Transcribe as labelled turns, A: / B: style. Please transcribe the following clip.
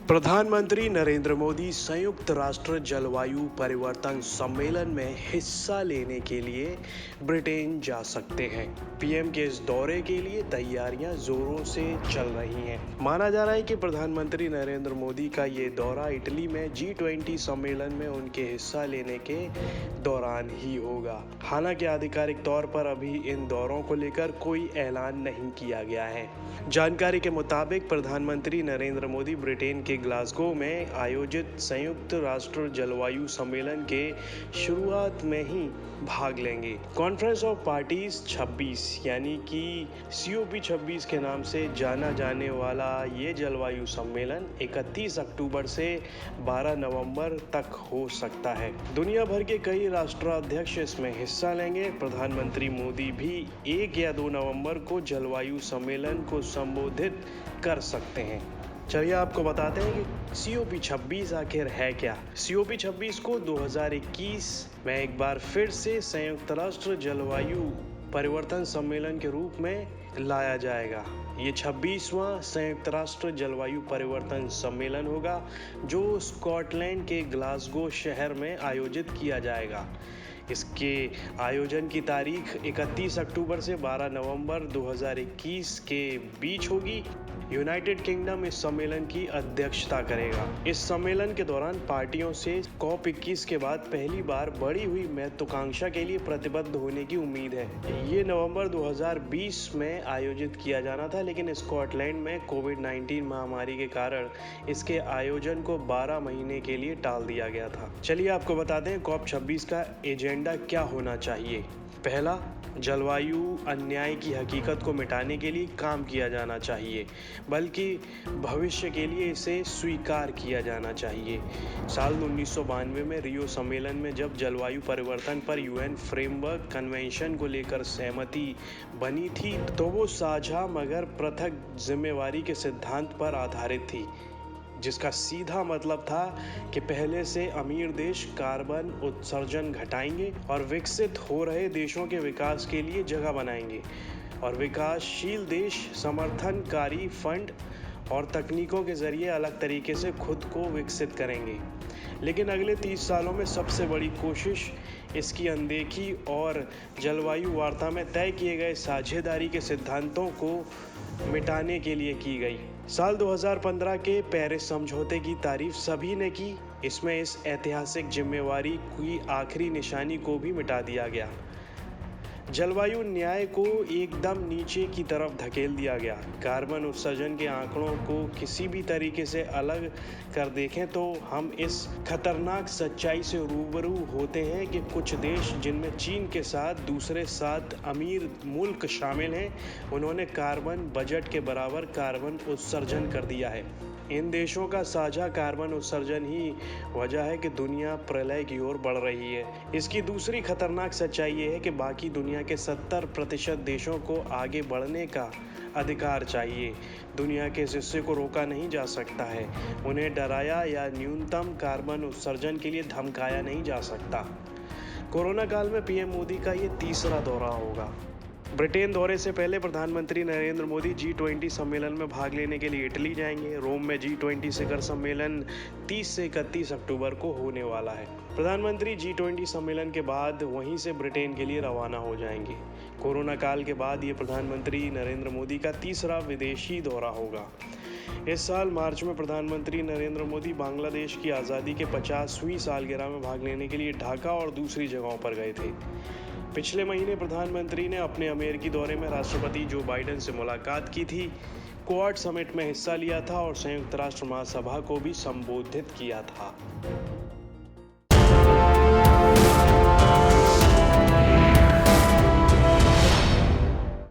A: प्रधानमंत्री नरेंद्र मोदी संयुक्त राष्ट्र जलवायु परिवर्तन सम्मेलन में हिस्सा लेने के लिए ब्रिटेन जा सकते हैं। पीएम के इस दौरे के लिए तैयारियां जोरों से चल रही हैं। माना जा रहा है कि प्रधानमंत्री नरेंद्र मोदी का ये दौरा इटली में G20 सम्मेलन में उनके हिस्सा लेने के दौरान ही होगा। हालांकि आधिकारिक तौर पर अभी इन दौरों को लेकर कोई ऐलान नहीं किया गया है। जानकारी के मुताबिक प्रधानमंत्री नरेंद्र मोदी ब्रिटेन के ग्लासगो में आयोजित संयुक्त राष्ट्र जलवायु सम्मेलन के शुरुआत में ही भाग लेंगे। कॉन्फ्रेंस ऑफ पार्टीज 26 यानी कि COP26 के नाम से जाना जाने वाला ये जलवायु सम्मेलन 31 अक्टूबर से 12 नवंबर तक हो सकता है। दुनिया भर के कई राष्ट्राध्यक्ष इसमें हिस्सा लेंगे। प्रधानमंत्री मोदी भी 1 या 2 नवंबर को जलवायु सम्मेलन को संबोधित कर सकते हैं। चलिए आपको बताते हैं कि COP26 आखिर है क्या। COP26 को 2021 में एक बार फिर से संयुक्त राष्ट्र जलवायु परिवर्तन सम्मेलन के रूप में लाया जाएगा। ये 26वां संयुक्त राष्ट्र जलवायु परिवर्तन सम्मेलन होगा जो स्कॉटलैंड के ग्लासगो शहर में आयोजित किया जाएगा। इसके आयोजन की तारीख 31 अक्टूबर से 12 नवंबर 2021 के बीच होगी। यूनाइटेड किंगडम इस सम्मेलन की अध्यक्षता करेगा। इस सम्मेलन के दौरान पार्टियों से COP21 के बाद पहली बार बढ़ी हुई महत्वाकांक्षा के लिए प्रतिबद्ध होने की उम्मीद है। ये नवंबर 2020 में आयोजित किया जाना था, लेकिन स्कॉटलैंड में कोविड-19 महामारी के कारण इसके आयोजन को 12 महीने के लिए टाल दिया गया था। चलिए आपको बताते हैं COP26 का एजेंडा क्या होना चाहिए। पहला, जलवायु अन्याय की हकीकत को मिटाने के लिए काम किया जाना चाहिए, बल्कि भविष्य के लिए इसे स्वीकार किया जाना चाहिए। साल 1992 में रियो सम्मेलन में जब जलवायु परिवर्तन पर UN फ्रेमवर्क कन्वेंशन को लेकर सहमति बनी थी, तो वो साझा मगर पृथक जिम्मेवारी के सिद्धांत पर आधारित थी, जिसका सीधा मतलब था कि पहले से अमीर देश कार्बन उत्सर्जन घटाएंगे और विकसित हो रहे देशों के विकास के लिए जगह बनाएंगे, और विकासशील देश समर्थनकारी फंड और तकनीकों के जरिए अलग तरीके से खुद को विकसित करेंगे। लेकिन अगले 30 सालों में सबसे बड़ी कोशिश इसकी अनदेखी और जलवायु वार्ता में तय किए गए साझेदारी के सिद्धांतों को मिटाने के लिए की गई। साल 2015 के पेरिस समझौते की तारीफ सभी ने की। इसमें इस ऐतिहासिक जिम्मेवारी की आखिरी निशानी को भी मिटा दिया गया। जलवायु न्याय को एकदम नीचे की तरफ धकेल दिया गया। कार्बन उत्सर्जन के आंकड़ों को किसी भी तरीके से अलग कर देखें तो हम इस खतरनाक सच्चाई से रूबरू होते हैं कि कुछ देश, जिनमें चीन के साथ दूसरे 7 अमीर मुल्क शामिल हैं, उन्होंने कार्बन बजट के बराबर कार्बन उत्सर्जन कर दिया है। इन देशों का साझा कार्बन उत्सर्जन ही वजह है कि दुनिया प्रलय की ओर बढ़ रही है। इसकी दूसरी खतरनाक सच्चाई ये है कि बाकी दुनिया के 70% देशों को आगे बढ़ने का अधिकार चाहिए। दुनिया के इस हिस्से को रोका नहीं जा सकता है, उन्हें डराया या न्यूनतम कार्बन उत्सर्जन के लिए धमकाया नहीं जा सकता। कोरोना काल में पीएम मोदी का ये तीसरा दौरा होगा। ब्रिटेन दौरे से पहले प्रधानमंत्री नरेंद्र मोदी G20 सम्मेलन में भाग लेने के लिए इटली जाएंगे। रोम में G20 शिखर सम्मेलन 30 से 31 अक्टूबर को होने वाला है। प्रधानमंत्री G20 सम्मेलन के बाद वहीं से ब्रिटेन के लिए रवाना हो जाएंगे। कोरोना काल के बाद ये प्रधानमंत्री नरेंद्र मोदी का तीसरा विदेशी दौरा होगा। इस साल मार्च में प्रधानमंत्री नरेंद्र मोदी बांग्लादेश की आज़ादी के 50वीं सालगिरह में भाग लेने के लिए ढाका और दूसरी जगहों पर गए थे। पिछले महीने प्रधानमंत्री ने अपने अमेरिकी दौरे में राष्ट्रपति जो बाइडेन से मुलाकात की थी, क्वाड समिट में हिस्सा लिया था और संयुक्त राष्ट्र महासभा को भी संबोधित किया था।